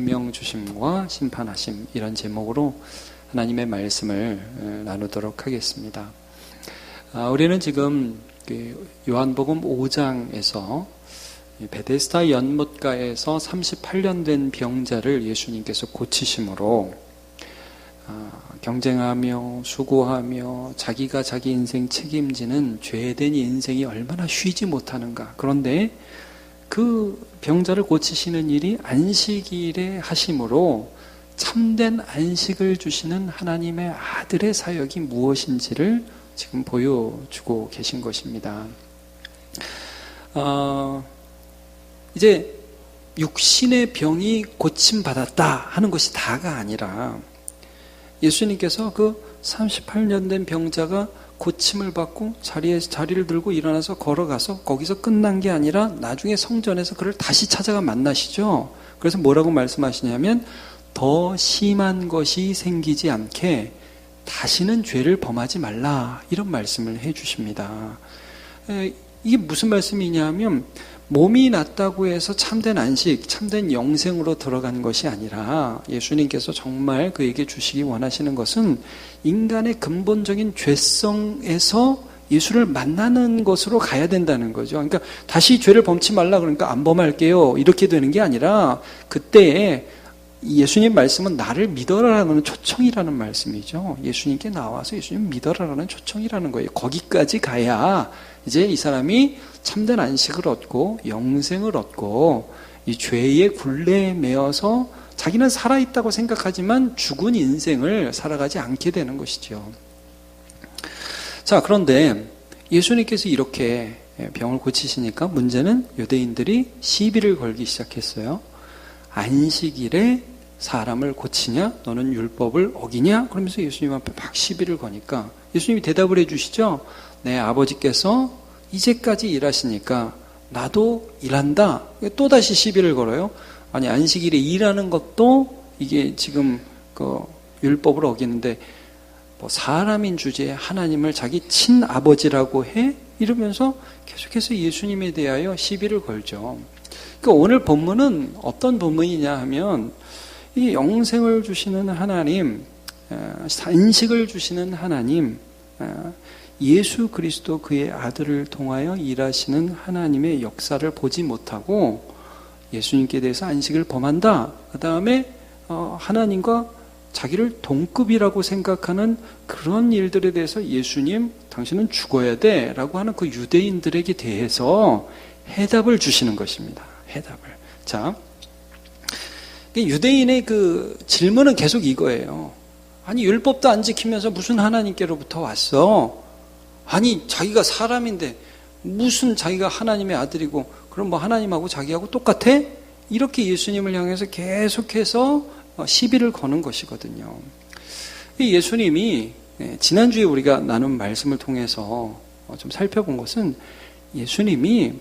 생명 주심과 심판하심, 이런 제목으로 하나님의 말씀을 나누도록 하겠습니다. 우리는 지금 요한복음 5장에서 베데스다 연못가에서 38년 된 병자를 예수님께서 고치심으로 경쟁하며 수고하며 자기가 자기 인생 책임지는 죄된 인생이 얼마나 쉬지 못하는가. 그런데 그 병자를 고치시는 일이 안식일에 하심으로 참된 안식을 주시는 하나님의 아들의 사역이 무엇인지를 지금 보여주고 계신 것입니다. 이제 육신의 병이 고침받았다 하는 것이 다가 아니라 예수님께서 그 38년 된 병자가 고침을 받고 자리를 들고 일어나서 걸어가서 거기서 끝난 게 아니라 나중에 성전에서 그를 다시 찾아가 만나시죠. 그래서 뭐라고 말씀하시냐면 더 심한 것이 생기지 않게 다시는 죄를 범하지 말라, 이런 말씀을 해 주십니다. 이게 무슨 말씀이냐면 몸이 낫다고 해서 참된 안식, 참된 영생으로 들어간 것이 아니라 예수님께서 정말 그에게 주시기 원하시는 것은 인간의 근본적인 죄성에서 예수를 만나는 것으로 가야 된다는 거죠. 그러니까 다시 죄를 범치 말라 그러니까 안 범할게요, 이렇게 되는 게 아니라 그때에 예수님 말씀은 나를 믿어라라는 초청이라는 말씀이죠. 예수님께 나와서 예수님 믿어라라는 초청이라는 거예요. 거기까지 가야 이제 이 사람이 참된 안식을 얻고 영생을 얻고 이 죄의 굴레에 매어서 자기는 살아있다고 생각하지만 죽은 인생을 살아가지 않게 되는 것이죠. 자, 그런데 예수님께서 이렇게 병을 고치시니까 문제는 유대인들이 시비를 걸기 시작했어요. 안식일에 사람을 고치냐? 너는 율법을 어기냐? 그러면서 예수님 앞에 막 시비를 거니까 예수님이 대답을 해주시죠. 내 아버지께서 이제까지 일하시니까 나도 일한다. 또다시 시비를 걸어요. 아니, 안식일에 일하는 것도 이게 지금 그 율법을 어기는데 뭐 사람인 주제에 하나님을 자기 친아버지라고 해? 이러면서 계속해서 예수님에 대하여 시비를 걸죠. 그러니까 오늘 본문은 어떤 본문이냐 하면 이 영생을 주시는 하나님, 안식을 주시는 하나님, 예수 그리스도 그의 아들을 통하여 일하시는 하나님의 역사를 보지 못하고 예수님께 대해서 안식을 범한다. 그 다음에 하나님과 자기를 동급이라고 생각하는 그런 일들에 대해서 예수님, 당신은 죽어야 돼 라고 하는 그 유대인들에게 대해서 해답을 주시는 것입니다. 해답을. 자, 유대인의 그 질문은 계속 이거예요. 아니, 율법도 안 지키면서 무슨 하나님께로부터 왔어? 아니, 자기가 사람인데 무슨 자기가 하나님의 아들이고 그럼 뭐 하나님하고 자기하고 똑같아? 이렇게 예수님을 향해서 계속해서 시비를 거는 것이거든요. 예수님이 지난주에 우리가 나눈 말씀을 통해서 좀 살펴본 것은 예수님이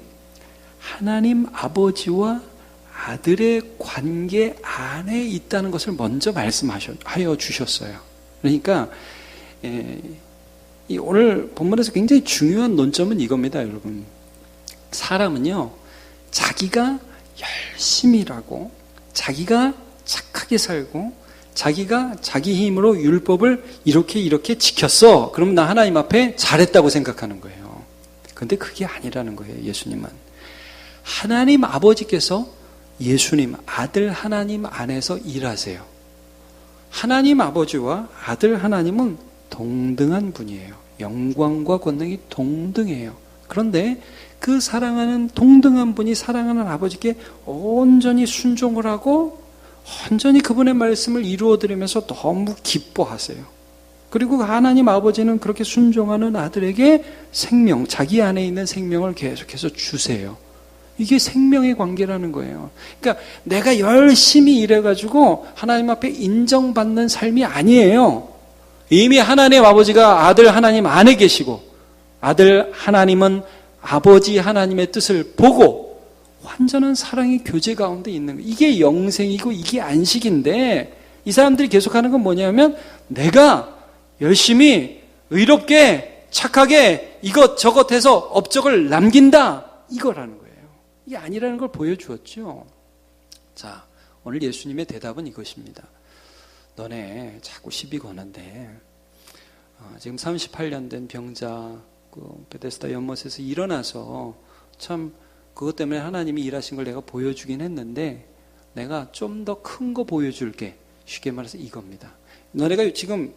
하나님 아버지와 아들의 관계 안에 있다는 것을 먼저 말씀하여 주셨어요. 그러니까 오늘 본문에서 굉장히 중요한 논점은 이겁니다, 여러분. 사람은요, 자기가 열심히 일하고 자기가 착하게 살고 자기가 자기 힘으로 율법을 이렇게 지켰어. 그럼 나 하나님 앞에 잘했다고 생각하는 거예요. 그런데 그게 아니라는 거예요, 예수님은. 하나님 아버지께서 예수님, 아들 하나님 안에서 일하세요. 하나님 아버지와 아들 하나님은 동등한 분이에요. 영광과 권능이 동등해요. 그런데 그 사랑하는 동등한 분이 사랑하는 아버지께 온전히 순종을 하고 온전히 그분의 말씀을 이루어드리면서 너무 기뻐하세요. 그리고 하나님 아버지는 그렇게 순종하는 아들에게 생명, 자기 안에 있는 생명을 계속해서 주세요. 이게 생명의 관계라는 거예요. 그러니까 내가 열심히 일해가지고 하나님 앞에 인정받는 삶이 아니에요. 이미 하나님 아버지가 아들 하나님 안에 계시고 아들 하나님은 아버지 하나님의 뜻을 보고 완전한 사랑의 교제 가운데 있는 거예요. 이게 영생이고 이게 안식인데 이 사람들이 계속하는 건 뭐냐면 내가 열심히 의롭게 착하게 이것저것 해서 업적을 남긴다, 이거라는 거예요. 이게 아니라는 걸 보여주었죠. 자, 오늘 예수님의 대답은 이것입니다. 너네 자꾸 시비 거는데 지금 38년 된 병자 베데스다 연못에서 일어나서 참 그것 때문에 하나님이 일하신 걸 내가 보여주긴 했는데 내가 좀 더 큰 거 보여줄게. 쉽게 말해서 이겁니다. 너네가 지금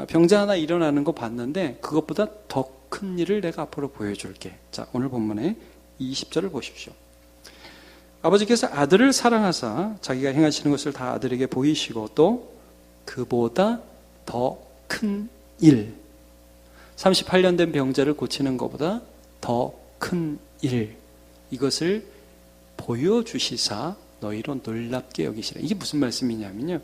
병자 하나 일어나는 거 봤는데 그것보다 더 큰 일을 내가 앞으로 보여줄게. 자, 오늘 본문의 20절을 보십시오. 아버지께서 아들을 사랑하사 자기가 행하시는 것을 다 아들에게 보이시고 또 그보다 더 큰 일, 38년 된 병자를 고치는 것보다 더 큰 일, 이것을 보여주시사 너희로 놀랍게 여기시라. 이게 무슨 말씀이냐면요,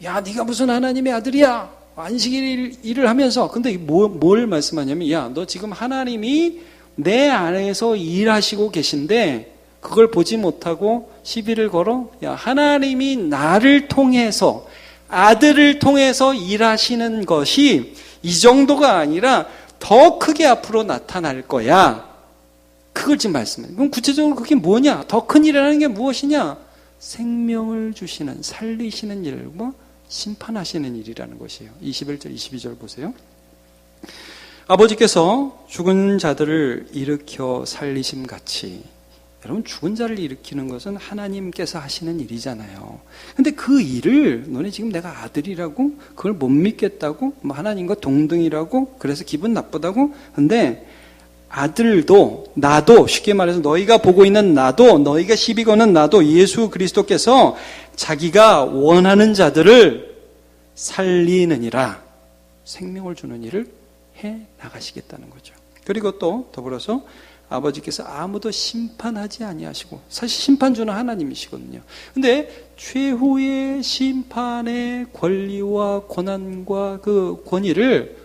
야 네가 무슨 하나님의 아들이야, 안식일 일을 하면서. 근데 뭘 말씀하냐면, 야 너 지금 하나님이 내 안에서 일하시고 계신데 그걸 보지 못하고 시비를 걸어? 야, 하나님이 나를 통해서, 아들을 통해서 일하시는 것이 이 정도가 아니라 더 크게 앞으로 나타날 거야. 그걸 지금 말씀해요. 그럼 구체적으로 그게 뭐냐? 더 큰 일이라는 게 무엇이냐? 생명을 주시는, 살리시는 일, 심판하시는 일이라는 것이에요. 21절, 22절 보세요. 아버지께서 죽은 자들을 일으켜 살리심 같이, 여러분 죽은 자를 일으키는 것은 하나님께서 하시는 일이잖아요. 근데 그 일을 너네 지금 내가 아들이라고 그걸 못 믿겠다고, 하나님과 동등이라고 그래서 기분 나쁘다고. 근데 아들도 나도, 쉽게 말해서 너희가 보고 있는 나도, 너희가 시비 거는 나도 예수 그리스도께서 자기가 원하는 자들을 살리느니라, 생명을 주는 일을 해 나가시겠다는 거죠. 그리고 또 더불어서 아버지께서 아무도 심판하지 아니하시고, 사실 심판 주는 하나님이시거든요. 근데 최후의 심판의 권리와 권한과 그 권위를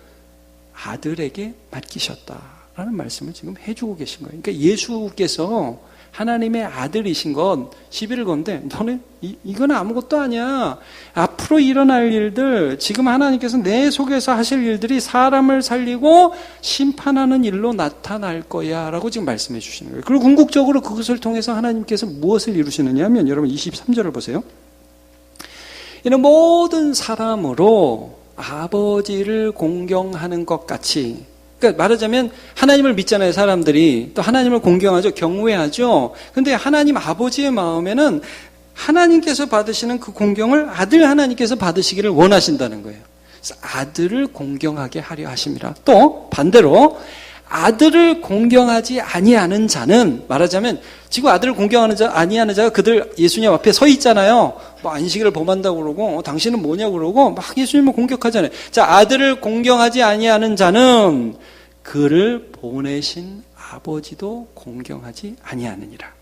아들에게 맡기셨다라는 말씀을 지금 해주고 계신 거예요. 그러니까 예수께서 하나님의 아들이신 건 시비를 건데, 너네 이건 아무것도 아니야. 앞으로 일어날 일들, 지금 하나님께서 내 속에서 하실 일들이 사람을 살리고 심판하는 일로 나타날 거야 라고 지금 말씀해 주시는 거예요. 그리고 궁극적으로 그것을 통해서 하나님께서 무엇을 이루시느냐 하면, 여러분 23절을 보세요. 이는 모든 사람으로 아버지를 공경하는 것 같이, 그러니까 말하자면 하나님을 믿잖아요. 사람들이 또 하나님을 공경하죠. 경외하죠. 근데 하나님 아버지의 마음에는 하나님께서 받으시는 그 공경을 아들 하나님께서 받으시기를 원하신다는 거예요. 그래서 아들을 공경하게 하려 하심이라. 또 반대로 아들을 공경하지 아니하는 자는, 말하자면 지금 아들을 공경하는 자 아니하는 자가 그들 예수님 앞에 서 있잖아요. 안식일을 범한다고 그러고 당신은 뭐냐고 그러고 막 예수님을 공격하잖아요. 자, 아들을 공경하지 아니하는 자는 그를 보내신 아버지도 공경하지 아니하느니라.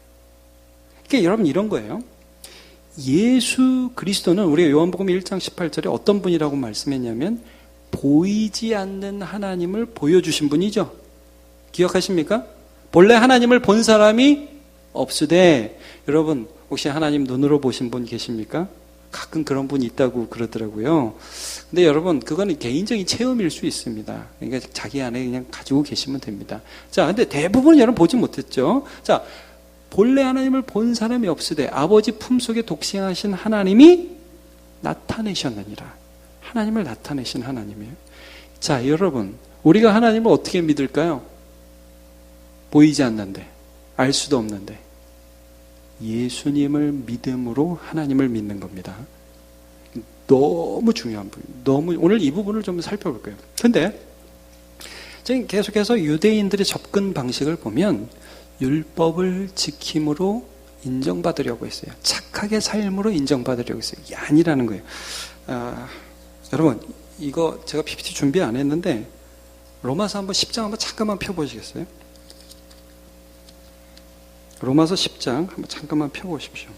그러니까 여러분 이런 거예요. 예수 그리스도는 우리가 요한복음 1장 18절에 어떤 분이라고 말씀했냐면 보이지 않는 하나님을 보여주신 분이죠. 기억하십니까? 본래 하나님을 본 사람이 없으되, 여러분 혹시 하나님 눈으로 보신 분 계십니까? 가끔 그런 분이 있다고 그러더라고요. 근데 여러분 그거는 개인적인 체험일 수 있습니다. 그러니까 자기 안에 그냥 가지고 계시면 됩니다. 자, 근데 대부분 여러분 보지 못했죠. 자, 본래 하나님을 본 사람이 없으되 아버지 품속에 독생하신 하나님이 나타내셨느니라. 하나님을 나타내신 하나님이에요. 자, 여러분 우리가 하나님을 어떻게 믿을까요? 보이지 않는데, 알 수도 없는데 예수님을 믿음으로 하나님을 믿는 겁니다. 너무 중요한 부분. 오늘 이 부분을 좀 살펴볼 거예요. 근데 지금 계속해서 유대인들의 접근 방식을 보면 율법을 지킴으로 인정받으려고 했어요. 착하게 삶으로 인정받으려고 했어요. 이게 아니라는 거예요. 여러분 이거 제가 PPT 준비 안 했는데 로마서 10장 한번 잠깐만 펴보시겠어요? 로마서 10장 한번 잠깐만 펴보십시오.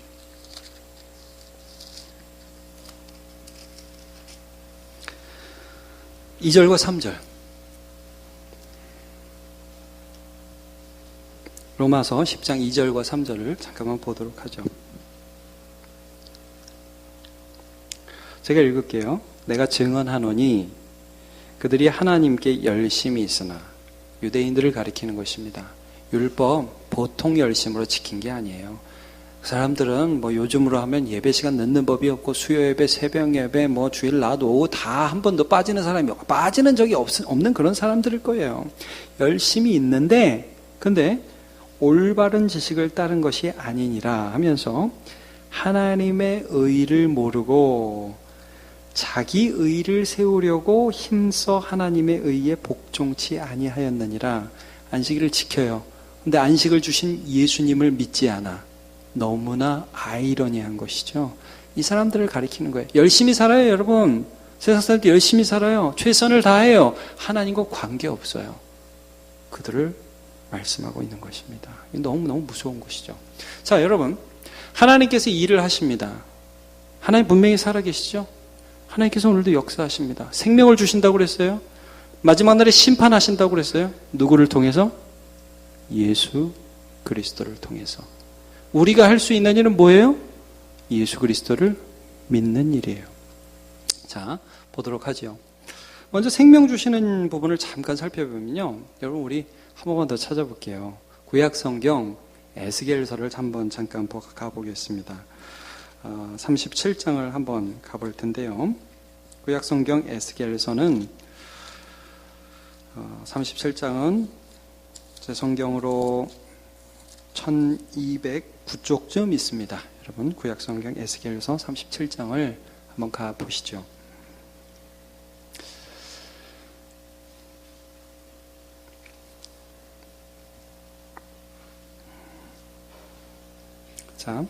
(2절과 3절) 로마서 10장 2절과 3절을 잠깐만 보도록 하죠. 제가 읽을게요. 내가 증언하노니 그들이 하나님께 열심히 있으나, 유대인들을 가리키는 것입니다. 율법 보통 열심으로 지킨 게 아니에요. 사람들은 뭐 요즘으로 하면 예배 시간 늦는 법이 없고 수요 예배, 새벽 예배, 뭐 주일 낮 오후 다 한 번도 빠지는 사람이 없고 빠지는 적이 없는 그런 사람들일 거예요. 열심히 있는데 근데 올바른 지식을 따른 것이 아니니라 하면서 하나님의 의를 모르고 자기 의를 세우려고 힘써 하나님의 의에 복종치 아니하였느니라. 안식일을 지켜요. 근데 안식을 주신 예수님을 믿지 않아. 너무나 아이러니한 것이죠. 이 사람들을 가리키는 거예요. 열심히 살아요, 여러분. 세상 사람들 열심히 살아요. 최선을 다해요. 하나님과 관계없어요. 그들을 말씀하고 있는 것입니다. 너무너무 무서운 것이죠. 자, 여러분. 하나님께서 일을 하십니다. 하나님 분명히 살아계시죠? 하나님께서 오늘도 역사하십니다. 생명을 주신다고 그랬어요. 마지막 날에 심판하신다고 그랬어요. 누구를 통해서? 예수 그리스도를 통해서. 우리가 할 수 있는 일은 뭐예요? 예수 그리스도를 믿는 일이에요. 자, 보도록 하죠. 먼저 생명 주시는 부분을 잠깐 살펴보면요. 여러분 우리 한 번만 더 찾아볼게요. 구약 성경 에스겔서를 한번 잠깐 가보겠습니다. 37장을 한번 가볼 텐데요. 구약 성경 에스겔서는 37장은 제 성경으로 1209쪽쯤 있습니다. 여러분 구약 성경 에스겔서 37장을 한번 가 보시죠. 자,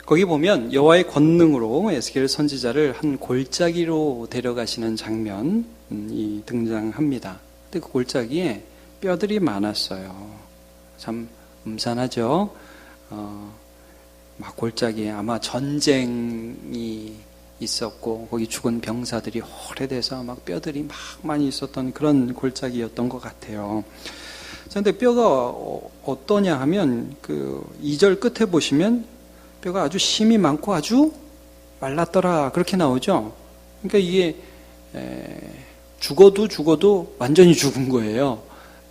거기 보면 여호와의 권능으로 에스겔 선지자를 한 골짜기로 데려가시는 장면이 등장합니다. 근데 그 골짜기에 뼈들이 많았어요. 참 음산하죠. 막 골짜기에 아마 전쟁이 있었고 거기 죽은 병사들이 오래돼서 막 뼈들이 막 많이 있었던 그런 골짜기였던 것 같아요. 그런데 뼈가 어떠냐 하면 그 2절 끝에 보시면 뼈가 아주 힘이 많고 아주 말랐더라 그렇게 나오죠. 그러니까 이게 죽어도 완전히 죽은 거예요.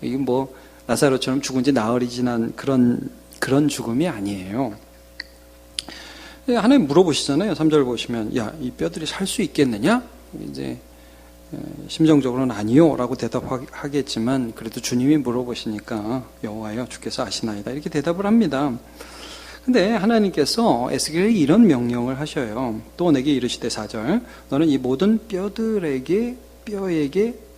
이게 뭐 나사로처럼 죽은 지 나흘이 지난 그런 죽음이 아니에요. 하나님 물어보시잖아요. 3절 보시면 야, 이 뼈들이 살 수 있겠느냐? 이제 심정적으로는 아니요 라고 대답하겠지만 그래도 주님이 물어보시니까 여호와여 주께서 아시나이다 이렇게 대답을 합니다. 근데 하나님께서 에스겔에 이런 명령을 하셔요. 또 내게 이르시되 4절 너는 이 모든 뼈에게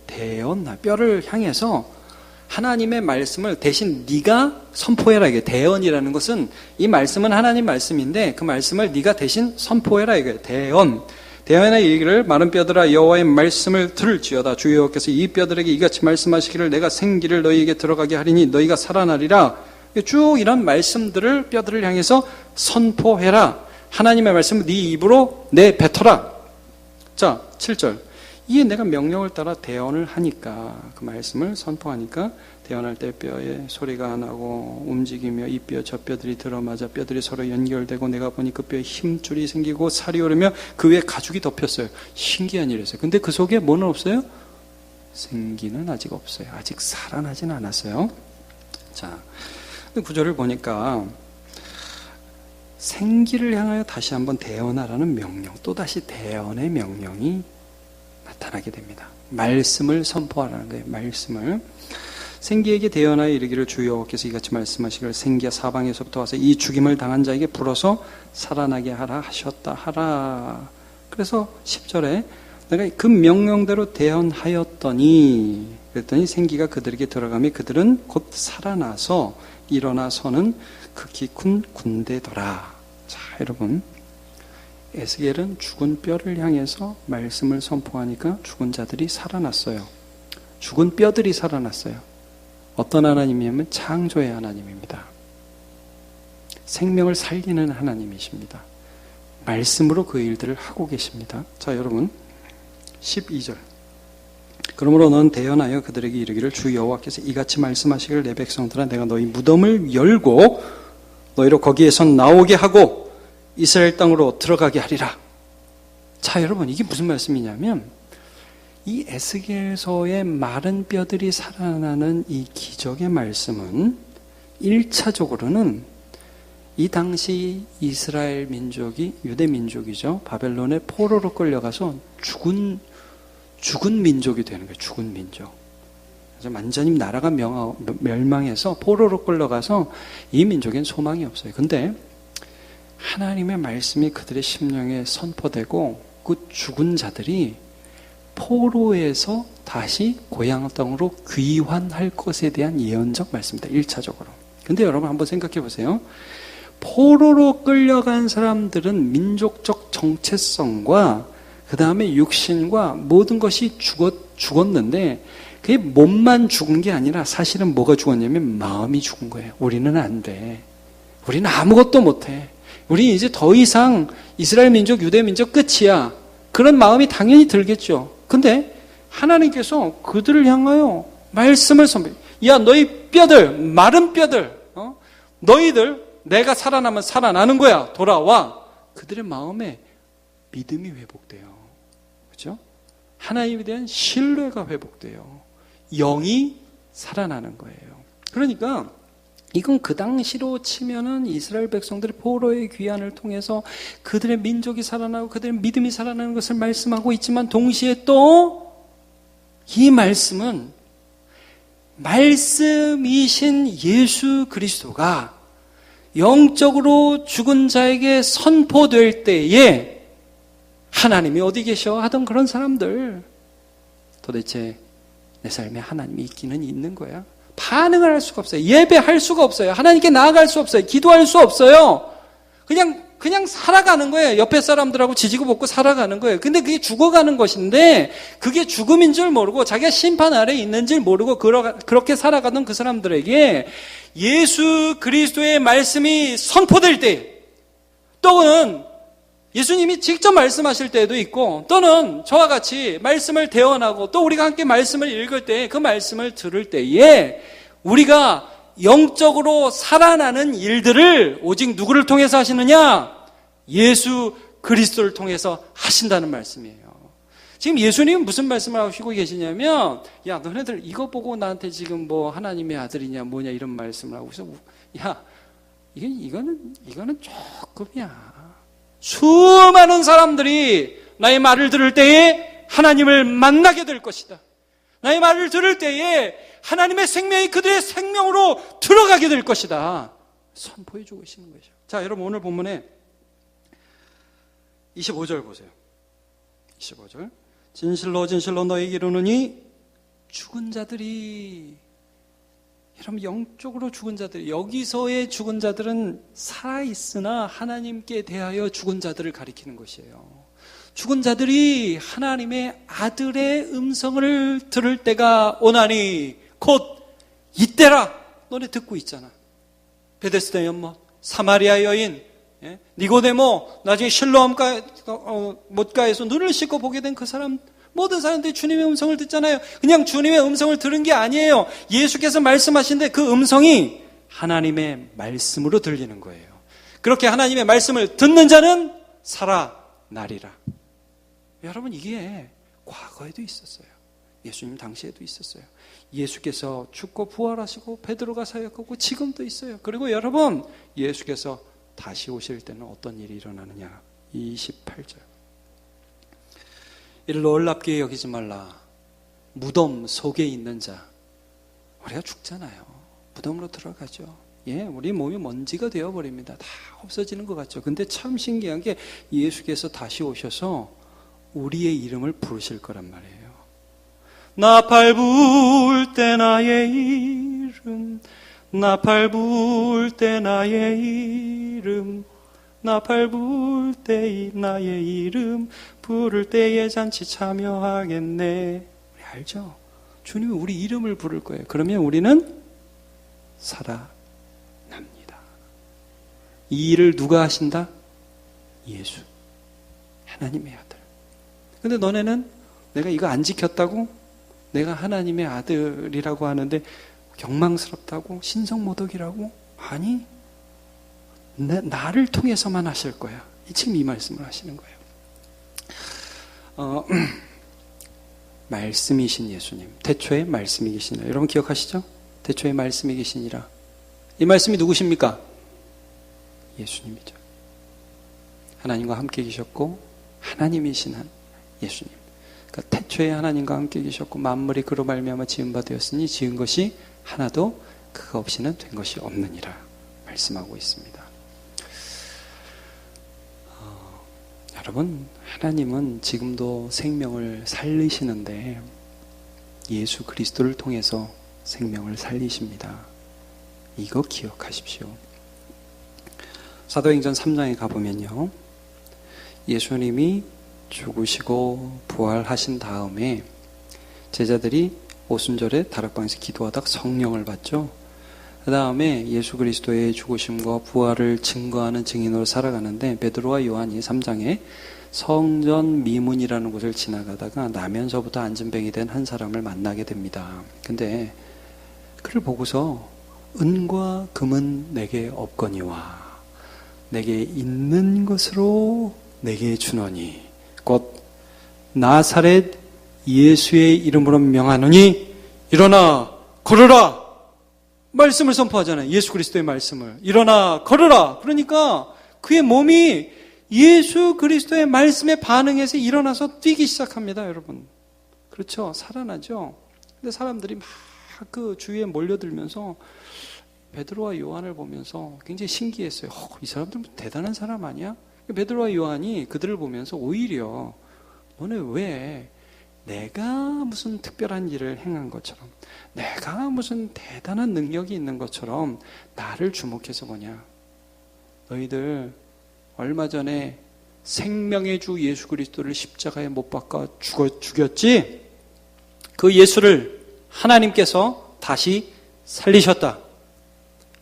대언하 뼈를 향해서 하나님의 말씀을 대신 네가 선포해라. 이게 대언이라는 것은 이 말씀은 하나님 말씀인데 그 말씀을 네가 대신 선포해라. 이게 대언의 얘기를 마른 뼈들아 여호와의 말씀을 들을지어다. 주 여호와께서 이 뼈들에게 이같이 말씀하시기를 내가 생기를 너희에게 들어가게 하리니 너희가 살아나리라. 쭉 이런 말씀들을 뼈들을 향해서 선포해라. 하나님의 말씀을 네 입으로 내뱉어라. 자, 7절. 이게 내가 명령을 따라 대언을 하니까 그 말씀을 선포하니까 대언할 때 뼈에 소리가 나고 움직이며 이 뼈 저 뼈들이 들어맞아 뼈들이 서로 연결되고 내가 보니 그 뼈에 힘줄이 생기고 살이 오르며 그 위에 가죽이 덮였어요. 신기한 일이었어요. 근데 그 속에 뭐는 없어요? 생기는 아직 없어요. 아직 살아나진 않았어요. 자, 9절을 보니까 생기를 향하여 다시 한번 대언하라는 명령, 또다시 대언의 명령이 나타나게 됩니다. 말씀을 선포하라는 거예요. 말씀을. 생기에게 대언하여 이르기를 주 여호와께서 이같이 말씀하시기를 생기야 사방에서부터 와서 이 죽임을 당한 자에게 불어서 살아나게 하라 하셨다 하라. 그래서 10절에 내가 그 명령대로 대언하였더니 그랬더니 생기가 그들에게 들어가며 그들은 곧 살아나서 일어나서는 극히 큰 군대더라. 자, 여러분 에스겔은 죽은 뼈를 향해서 말씀을 선포하니까 죽은 자들이 살아났어요. 죽은 뼈들이 살아났어요. 어떤 하나님이냐면 창조의 하나님입니다. 생명을 살리는 하나님이십니다. 말씀으로 그 일들을 하고 계십니다. 자, 여러분 12절 그러므로 너는 대언하여 그들에게 이르기를 주 여호와께서 이같이 말씀하시기를 내 백성들아 내가 너희 무덤을 열고 너희로 거기에서 나오게 하고 이스라엘 땅으로 들어가게 하리라. 자, 여러분 이게 무슨 말씀이냐면 이 에스겔서의 마른 뼈들이 살아나는 이 기적의 말씀은 1차적으로는 이 당시 이스라엘 민족이, 유대 민족이죠. 바벨론의 포로로 끌려가서 죽은 민족이 되는 거예요. 죽은 민족. 그래서 완전히 나라가 멸망해서 포로로 끌려가서 이 민족엔 소망이 없어요. 근데 하나님의 말씀이 그들의 심령에 선포되고 그 죽은 자들이 포로에서 다시 고향 땅으로 귀환할 것에 대한 예언적 말씀입니다. 1차적으로. 근데 여러분 한번 생각해 보세요. 포로로 끌려간 사람들은 민족적 정체성과 그 다음에 육신과 모든 것이 죽었는데 그게 몸만 죽은 게 아니라 사실은 뭐가 죽었냐면 마음이 죽은 거예요. 우리는 안 돼. 우리는 아무것도 못해. 우리 이제 더 이상 이스라엘 민족, 유대 민족 끝이야. 그런 마음이 당연히 들겠죠. 근데 하나님께서 그들을 향하여 말씀을 선포해요. 야, 너희 뼈들, 마른 뼈들, 너희들 내가 살아나면 살아나는 거야. 돌아와. 그들의 마음에 믿음이 회복돼요. 그렇죠? 하나님에 대한 신뢰가 회복돼요. 영이 살아나는 거예요. 그러니까 이건 그 당시로 치면은 이스라엘 백성들이 포로의 귀환을 통해서 그들의 민족이 살아나고 그들의 믿음이 살아나는 것을 말씀하고 있지만 동시에 또 이 말씀은 말씀이신 예수 그리스도가 영적으로 죽은 자에게 선포될 때에 하나님이 어디 계셔 하던 그런 사람들, 도대체 내 삶에 하나님이 있기는 있는 거야. 반응을 할 수가 없어요. 예배할 수가 없어요. 하나님께 나아갈 수 없어요. 기도할 수 없어요. 그냥 살아가는 거예요. 옆에 사람들하고 지지고 볶고 살아가는 거예요. 근데 그게 죽어가는 것인데 그게 죽음인 줄 모르고 자기가 심판 아래에 있는 줄 모르고 그렇게 살아가던 그 사람들에게 예수 그리스도의 말씀이 선포될 때, 또는 예수님이 직접 말씀하실 때도 있고, 또는 저와 같이 말씀을 대언하고 또 우리가 함께 말씀을 읽을 때 그 말씀을 들을 때에 우리가 영적으로 살아나는 일들을 오직 누구를 통해서 하시느냐? 예수 그리스도를 통해서 하신다는 말씀이에요. 지금 예수님은 무슨 말씀을 하시고 계시냐면, 야, 너네들 이거 보고 나한테 지금 뭐 하나님의 아들이냐 뭐냐 이런 말씀을 하고 있어. 야, 이거는 조금이야. 수많은 사람들이 나의 말을 들을 때에 하나님을 만나게 될 것이다. 나의 말을 들을 때에 하나님의 생명이 그들의 생명으로 들어가게 될 것이다. 선포해 주고 계시는 것이죠. 자, 여러분 오늘 본문에 25절 보세요. 25절. 진실로 진실로 너희에게 이르노니 죽은 자들이, 여러분 영적으로 죽은 자들, 여기서의 죽은 자들은 살아있으나 하나님께 대하여 죽은 자들을 가리키는 것이에요. 죽은 자들이 하나님의 아들의 음성을 들을 때가 오나니 곧 이때라. 너네 듣고 있잖아. 베데스다 연못, 사마리아 여인, 니고데모, 나중에 실로암 못가에서 눈을 씻고 보게 된 그 사람, 모든 사람들이 주님의 음성을 듣잖아요. 그냥 주님의 음성을 들은 게 아니에요. 예수께서 말씀하신데 그 음성이 하나님의 말씀으로 들리는 거예요. 그렇게 하나님의 말씀을 듣는 자는 살아나리라. 여러분, 이게 과거에도 있었어요. 예수님 당시에도 있었어요. 예수께서 죽고 부활하시고 베드로가 사역하고 지금도 있어요. 그리고 여러분, 예수께서 다시 오실 때는 어떤 일이 일어나느냐. 28절. 이를 놀랍게 여기지 말라. 무덤 속에 있는 자. 우리가 죽잖아요. 무덤으로 들어가죠. 우리 몸이 먼지가 되어버립니다. 다 없어지는 것 같죠. 근데 참 신기한 게 예수께서 다시 오셔서 우리의 이름을 부르실 거란 말이에요. 나팔 불 때 나의 이름, 나팔 불 때 나의 이름, 나팔 불 때 나의 이름 부를 때에 잔치 참여하겠네. 우리 알죠? 주님이 우리 이름을 부를 거예요. 그러면 우리는 살아납니다. 이 일을 누가 하신다? 예수, 하나님의 아들. 근데 너네는 내가 이거 안 지켰다고? 내가 하나님의 아들이라고 하는데 경망스럽다고? 신성모독이라고? 아니, 나를 통해서만 하실 거야. 지금 이 말씀을 하시는 거예요. 말씀이신 예수님, 태초에 말씀이 계시니라. 여러분 기억하시죠? 태초에 말씀이 계시니라. 이 말씀이 누구십니까? 예수님이죠. 하나님과 함께 계셨고 하나님이신 예수님. 그러니까 태초에 하나님과 함께 계셨고 만물이 그로 말미암아 지은 바 되었으니 지은 것이 하나도 그가 없이는 된 것이 없느니라 말씀하고 있습니다. 여러분, 하나님은 지금도 생명을 살리시는데 예수 그리스도를 통해서 생명을 살리십니다. 이거 기억하십시오. 사도행전 3장에 가보면요, 예수님이 죽으시고 부활하신 다음에 제자들이 오순절에 다락방에서 기도하다가 성령을 받죠. 그 다음에 예수 그리스도의 죽으심과 부활을 증거하는 증인으로 살아가는데 베드로와 요한이 3장에 성전 미문이라는 곳을 지나가다가 나면서부터 안진뱅이 된 한 사람을 만나게 됩니다. 근데 그를 보고서 은과 금은 내게 없거니와 내게 있는 것으로 내게 주노니 곧 나사렛 예수의 이름으로 명하노니 일어나 걸어라. 말씀을 선포하잖아요. 예수 그리스도의 말씀을. 일어나 걸어라. 그러니까 그의 몸이 예수 그리스도의 말씀에 반응해서 일어나서 뛰기 시작합니다. 여러분, 그렇죠? 살아나죠. 근데 사람들이 막 그 주위에 몰려들면서 베드로와 요한을 보면서 굉장히 신기했어요. 이 사람들 대단한 사람 아니야? 베드로와 요한이 그들을 보면서 오히려 너네 왜 내가 무슨 특별한 일을 행한 것처럼, 내가 무슨 대단한 능력이 있는 것처럼 나를 주목해서 보냐? 너희들 얼마 전에 생명의 주 예수 그리스도를 십자가에 못 박아 죽였지? 그 예수를 하나님께서 다시 살리셨다.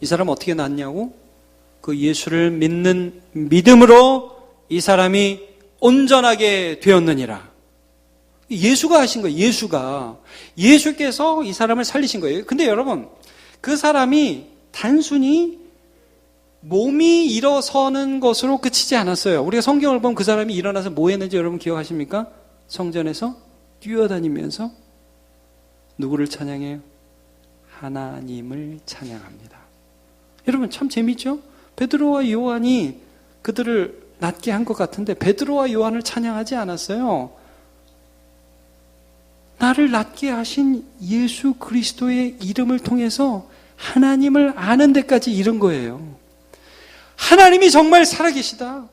이 사람 어떻게 났냐고? 그 예수를 믿는 믿음으로 이 사람이 온전하게 되었느니라. 예수가 하신 거예요. 예수께서 이 사람을 살리신 거예요. 근데 여러분, 그 사람이 단순히 몸이 일어서는 것으로 그치지 않았어요. 우리가 성경을 보면 그 사람이 일어나서 뭐 했는지 여러분 기억하십니까? 성전에서 뛰어다니면서 누구를 찬양해요? 하나님을 찬양합니다. 여러분 참 재밌죠? 베드로와 요한이 그들을 낫게 한 것 같은데 베드로와 요한을 찬양하지 않았어요. 나를 낫게 하신 예수 그리스도의 이름을 통해서 하나님을 아는 데까지 이른 거예요. 하나님이 정말 살아계시다.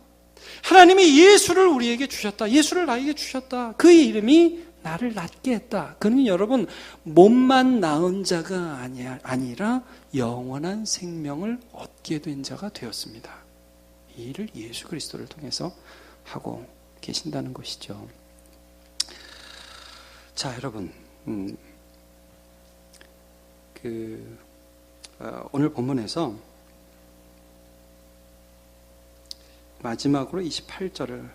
하나님이 예수를 우리에게 주셨다. 예수를 나에게 주셨다. 그의 이름이 나를 낫게 했다. 그는 여러분 몸만 나은 자가 아니라 영원한 생명을 얻게 된 자가 되었습니다. 이 일을 예수 그리스도를 통해서 하고 계신다는 것이죠. 자, 여러분, 오늘 본문에서 마지막으로 28절을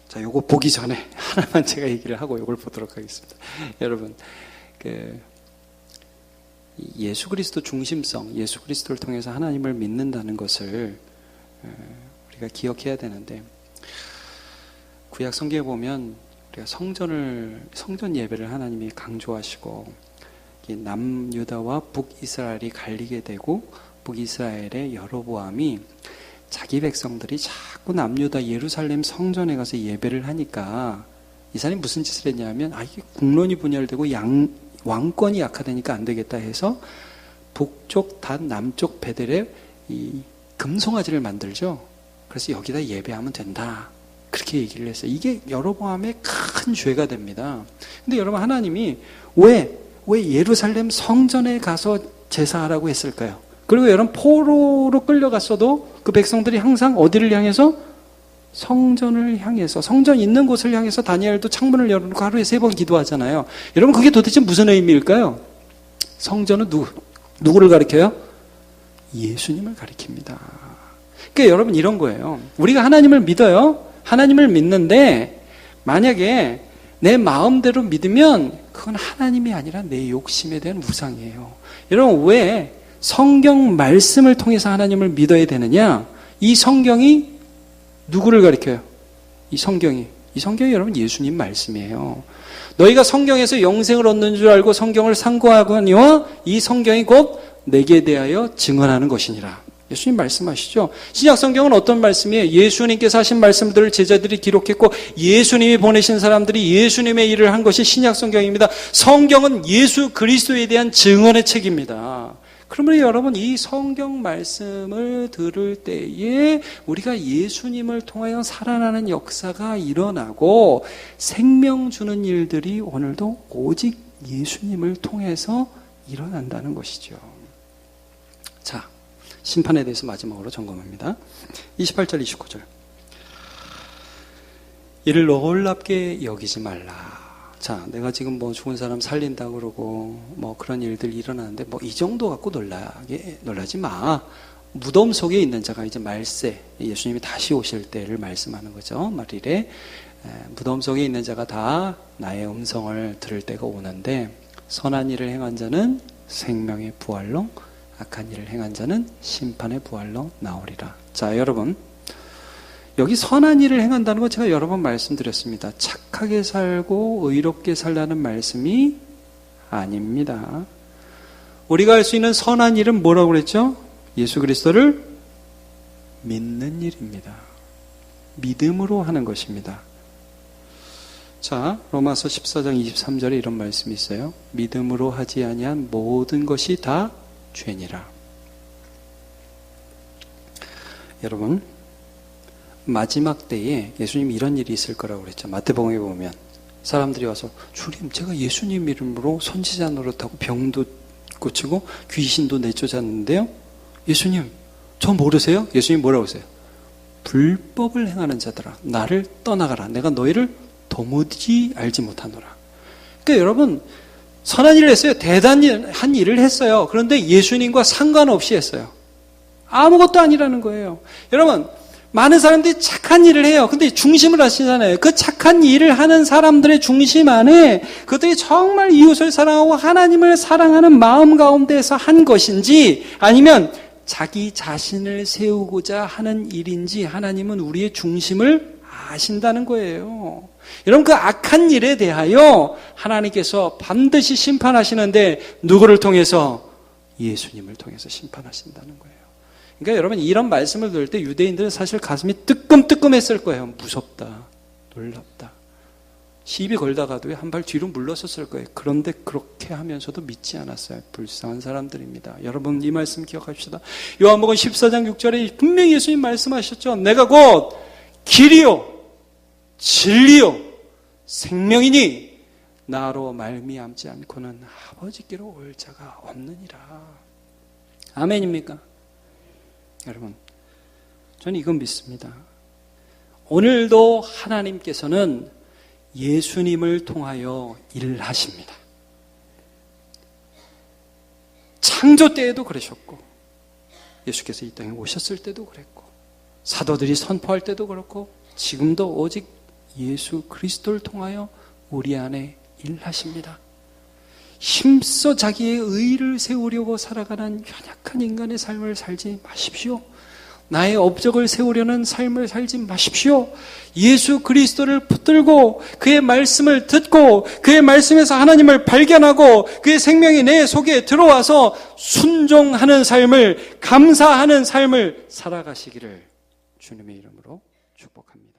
자, 요거 보기 전에 하나만 제가 얘기를 하고 요걸 보도록 하겠습니다. 여러분, 예수 그리스도 중심성, 예수 그리스도를 통해서 하나님을 믿는다는 것을 우리가 기억해야 되는데, 구약 성경에 보면 우리가 성전 예배를 하나님이 강조하시고 남유다와 북이스라엘이 갈리게 되고 북이스라엘의 여로보암이 자기 백성들이 자꾸 남유다 예루살렘 성전에 가서 예배를 하니까 이 사람이 무슨 짓을 했냐면 이게 국론이 분열되고 왕권이 약화되니까 안 되겠다 해서 북쪽 단 남쪽 베델에 이 금송아지를 만들죠. 그래서 여기다 예배하면 된다. 그렇게 얘기를 했어요. 이게 여로보암의 큰 죄가 됩니다. 근데 여러분, 하나님이 왜 예루살렘 성전에 가서 제사하라고 했을까요? 그리고 여러분, 포로로 끌려갔어도 그 백성들이 항상 어디를 향해서? 성전을 향해서, 성전 있는 곳을 향해서 다니엘도 창문을 열어놓고 하루에 3번 기도하잖아요. 여러분, 그게 도대체 무슨 의미일까요? 성전은 누구를 가리켜요? 예수님을 가리킵니다. 그러니까 여러분, 이런 거예요. 우리가 하나님을 믿어요. 하나님을 믿는데 만약에 내 마음대로 믿으면 그건 하나님이 아니라 내 욕심에 대한 우상이에요. 여러분, 왜 성경 말씀을 통해서 하나님을 믿어야 되느냐? 이 성경이 누구를 가리켜요? 이 성경이 여러분 예수님 말씀이에요. 너희가 성경에서 영생을 얻는 줄 알고 성경을 상고하거니와 이 성경이 곧 내게 대하여 증언하는 것이니라. 예수님 말씀하시죠. 신약 성경은 어떤 말씀이에요? 예수님께서 하신 말씀들을 제자들이 기록했고 예수님이 보내신 사람들이 예수님의 일을 한 것이 신약 성경입니다. 성경은 예수 그리스도에 대한 증언의 책입니다. 그러면 여러분, 이 성경 말씀을 들을 때에 우리가 예수님을 통하여 살아나는 역사가 일어나고 생명 주는 일들이 오늘도 오직 예수님을 통해서 일어난다는 것이죠. 자, 심판에 대해서 마지막으로 점검합니다. 28절 29절. 이를 놀랍게 여기지 말라. 자, 내가 지금 뭐 죽은 사람 살린다 그러고 뭐 그런 일들 일어나는데 뭐 이 정도 갖고 놀라지 마. 무덤 속에 있는 자가 이제 말세, 예수님이 다시 오실 때를 말씀하는 거죠. 말일에 무덤 속에 있는 자가 다 나의 음성을 들을 때가 오는데 선한 일을 행한 자는 생명의 부활로, 악한 일을 행한 자는 심판의 부활로 나오리라. 자, 여러분, 여기 선한 일을 행한다는 거 제가 여러 번 말씀드렸습니다. 착하게 살고 의롭게 살라는 말씀이 아닙니다. 우리가 할 수 있는 선한 일은 뭐라고 그랬죠? 예수 그리스도를 믿는 일입니다. 믿음으로 하는 것입니다. 자, 로마서 14장 23절에 이런 말씀이 있어요. 믿음으로 하지 아니한 모든 것이 다 죄니라. 여러분, 마지막 때에 예수님 이런 일이 있을 거라고 그랬죠. 마태복음에 보면 사람들이 와서 주님, 제가 예수님 이름으로 선지자 노릇하고 병도 고치고 귀신도 내쫓았는데요, 예수님 저 모르세요? 예수님 뭐라고 하세요? 불법을 행하는 자들아, 나를 떠나가라. 내가 너희를 도무지 알지 못하노라. 그러니까 여러분, 선한 일을 했어요. 대단한 일을 했어요. 그런데 예수님과 상관없이 했어요. 아무것도 아니라는 거예요. 여러분, 많은 사람들이 착한 일을 해요. 근데 중심을 아시잖아요. 그 착한 일을 하는 사람들의 중심 안에 그들이 정말 이웃을 사랑하고 하나님을 사랑하는 마음 가운데서 한 것인지 아니면 자기 자신을 세우고자 하는 일인지 하나님은 우리의 중심을 아신다는 거예요. 여러분, 그 악한 일에 대하여 하나님께서 반드시 심판하시는데 누구를 통해서? 예수님을 통해서 심판하신다는 거예요. 그러니까 여러분, 이런 말씀을 들을 때 유대인들은 사실 가슴이 뜨끔뜨끔했을 거예요. 무섭다, 놀랍다. 시비 걸다가도 한 발 뒤로 물러섰을 거예요. 그런데 그렇게 하면서도 믿지 않았어요. 불쌍한 사람들입니다. 여러분, 이 말씀 기억합시다. 요한복음 14장 6절에 분명히 예수님 말씀하셨죠. 내가 곧 길이요 진리요 생명이니 나로 말미암지 않고는 아버지께로 올 자가 없느니라. 아멘입니까? 여러분, 저는 이건 믿습니다. 오늘도 하나님께서는 예수님을 통하여 일을 하십니다. 창조 때에도 그러셨고, 예수께서 이 땅에 오셨을 때도 그랬고, 사도들이 선포할 때도 그렇고, 지금도 오직 예수 그리스도를 통하여 우리 안에 일하십니다. 힘써 자기의 의를 세우려고 살아가는 연약한 인간의 삶을 살지 마십시오. 나의 업적을 세우려는 삶을 살지 마십시오. 예수 그리스도를 붙들고 그의 말씀을 듣고 그의 말씀에서 하나님을 발견하고 그의 생명이 내 속에 들어와서 순종하는 삶을, 감사하는 삶을 살아가시기를 주님의 이름으로 축복합니다.